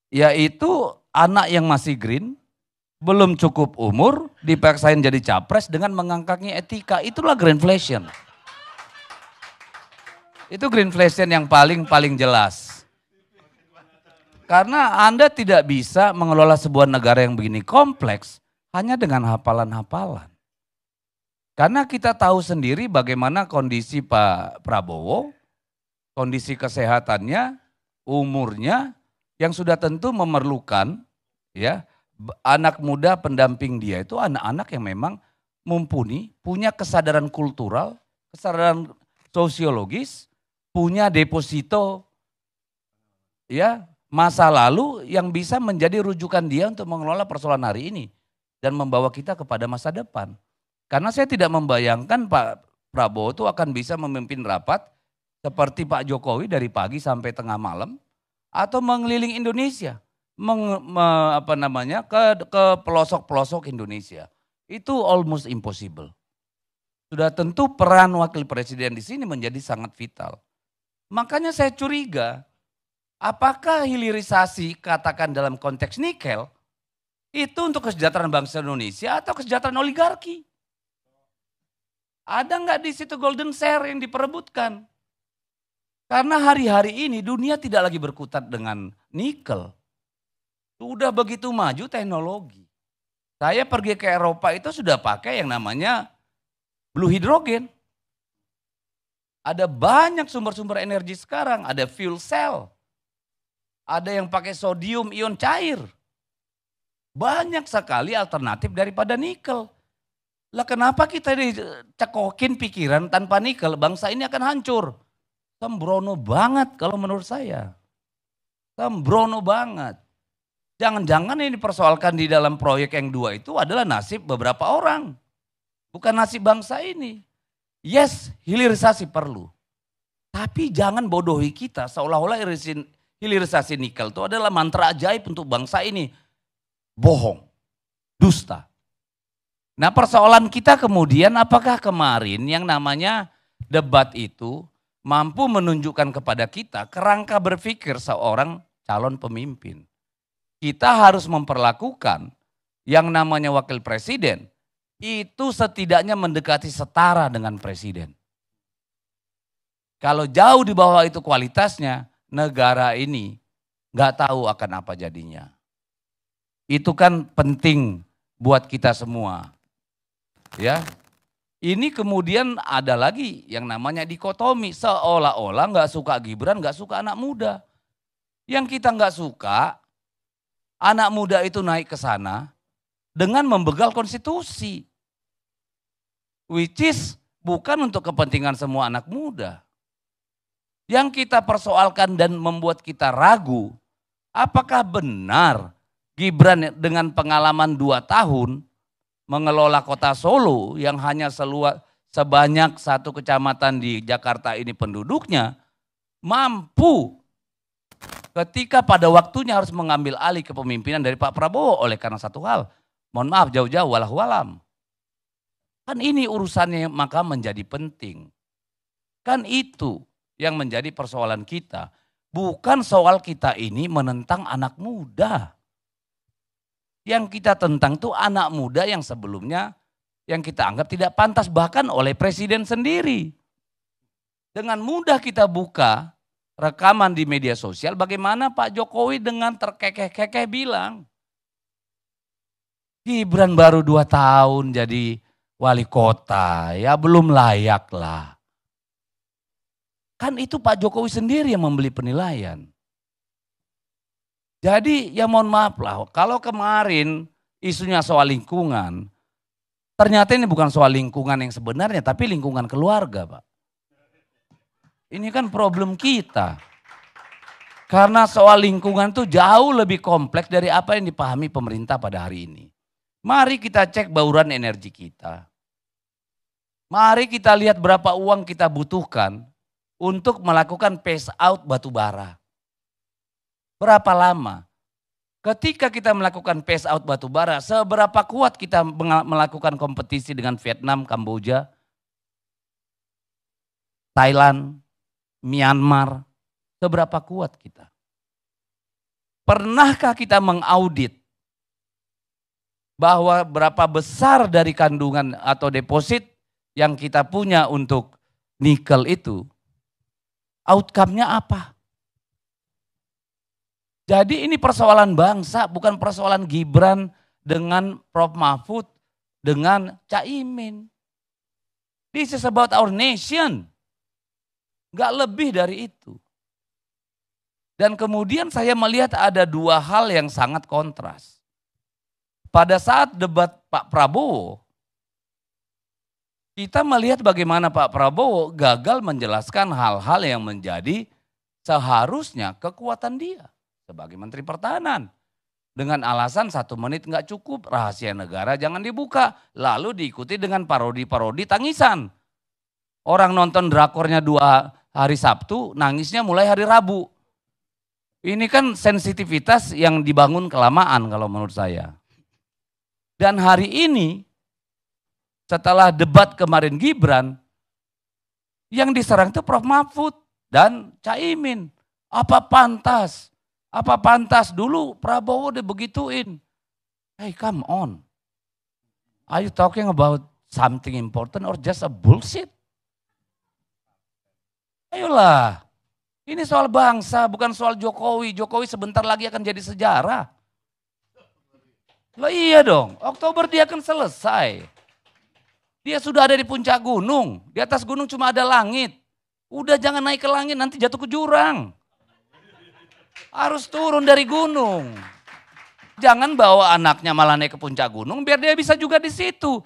Yaitu anak yang masih green, belum cukup umur, dipaksain jadi capres dengan mengangkatnya etika. Itulah greenflation. Itu greenflation yang paling jelas. Karena Anda tidak bisa mengelola sebuah negara yang begini kompleks hanya dengan hafalan-hafalan. Karena kita tahu sendiri bagaimana kondisi Pak Prabowo, kondisi kesehatannya, umurnya, yang sudah tentu memerlukan ya anak muda pendamping dia itu anak-anak yang memang mumpuni, punya kesadaran kultural, kesadaran sosiologis, punya deposito ya masa lalu yang bisa menjadi rujukan dia untuk mengelola persoalan hari ini dan membawa kita kepada masa depan. Karena saya tidak membayangkan Pak Prabowo itu akan bisa memimpin rapat seperti Pak Jokowi dari pagi sampai tengah malam atau mengeliling Indonesia, ke pelosok-pelosok Indonesia. Itu almost impossible. Sudah tentu peran wakil presiden di sini menjadi sangat vital. Makanya saya curiga, apakah hilirisasi katakan dalam konteks nikel itu untuk kesejahteraan bangsa Indonesia atau kesejahteraan oligarki? Ada nggak di situ golden share yang diperebutkan? Karena hari-hari ini dunia tidak lagi berkutat dengan nikel. Sudah begitu maju teknologi. Saya pergi ke Eropa itu sudah pakai yang namanya blue hydrogen. Ada banyak sumber-sumber energi sekarang, ada fuel cell. Ada yang pakai sodium ion cair. Banyak sekali alternatif daripada nikel. Lah kenapa kita dicekokin pikiran tanpa nikel, bangsa ini akan hancur. Sembrono banget kalau menurut saya. Sembrono banget. Jangan-jangan ini dipersoalkan di dalam proyek yang dua itu adalah nasib beberapa orang. Bukan nasib bangsa ini. Yes, hilirisasi perlu. Tapi jangan bodohi kita seolah-olah hilirisasi nikel itu adalah mantra ajaib untuk bangsa ini. Bohong, dusta. Nah persoalan kita kemudian apakah kemarin yang namanya debat itu mampu menunjukkan kepada kita kerangka berpikir seorang calon pemimpin. Kita harus memperlakukan yang namanya wakil presiden itu setidaknya mendekati setara dengan presiden. Kalau jauh di bawah itu kualitasnya, negara ini nggak tahu akan apa jadinya. Itu kan penting buat kita semua. Ya, ini kemudian ada lagi yang namanya dikotomi, seolah-olah nggak suka Gibran, nggak suka anak muda. Yang kita nggak suka, anak muda itu naik ke sana dengan membegal konstitusi, which is bukan untuk kepentingan semua anak muda. Yang kita persoalkan dan membuat kita ragu, apakah benar Gibran dengan pengalaman 2 tahun mengelola kota Solo yang hanya sebanyak 1 kecamatan di Jakarta ini penduduknya, mampu ketika pada waktunya harus mengambil alih kepemimpinan dari Pak Prabowo oleh karena satu hal. Mohon maaf jauh-jauh wallahualam. Kan ini urusannya maka menjadi penting. Kan itu yang menjadi persoalan kita. Bukan soal kita ini menentang anak muda. Yang kita tentang itu anak muda yang sebelumnya yang kita anggap tidak pantas bahkan oleh presiden sendiri. Dengan mudah kita buka rekaman di media sosial bagaimana Pak Jokowi dengan terkekeh-kekeh bilang Gibran baru 2 tahun jadi wali kota, ya belum layak lah. Kan itu Pak Jokowi sendiri yang membeli penilaian. Jadi ya mohon maaf lah, kalau kemarin isunya soal lingkungan, ternyata ini bukan soal lingkungan yang sebenarnya, tapi lingkungan keluarga Pak. Ini kan problem kita. Karena soal lingkungan itu jauh lebih kompleks dari apa yang dipahami pemerintah pada hari ini. Mari kita cek bauran energi kita. Mari kita lihat berapa uang kita butuhkan untuk melakukan phase out batu bara. Berapa lama? Ketika kita melakukan phase out batu bara, seberapa kuat kita melakukan kompetisi dengan Vietnam, Kamboja, Thailand, Myanmar, seberapa kuat kita? Pernahkah kita mengaudit bahwa berapa besar dari kandungan atau deposit yang kita punya untuk nikel itu, outcome-nya apa? Jadi ini persoalan bangsa, bukan persoalan Gibran dengan Prof. Mahfud, dengan Caimin. This is about our nation. Gak lebih dari itu. Dan kemudian saya melihat ada dua hal yang sangat kontras. Pada saat debat Pak Prabowo, kita melihat bagaimana Pak Prabowo gagal menjelaskan hal-hal yang menjadi seharusnya kekuatan dia sebagai Menteri Pertahanan. Dengan alasan 1 menit nggak cukup, rahasia negara jangan dibuka. Lalu diikuti dengan parodi-parodi tangisan. Orang nonton drakornya 2 hari Sabtu, nangisnya mulai hari Rabu. Ini kan sensitivitas yang dibangun kelamaan kalau menurut saya. Dan hari ini, setelah debat kemarin Gibran, yang diserang itu Prof. Mahfud dan Caimin. Apa pantas? Apa pantas dulu Prabowo udah begituin? Hey, come on. Are you talking about something important or just a bullshit? Ayolah. Ini soal bangsa, bukan soal Jokowi. Jokowi sebentar lagi akan jadi sejarah. Lah iya dong, Oktober dia akan selesai. Dia sudah ada di puncak gunung. Di atas gunung cuma ada langit. Udah jangan naik ke langit, nanti jatuh ke jurang. Harus turun dari gunung. Jangan bawa anaknya malah naik ke puncak gunung biar dia bisa juga di situ.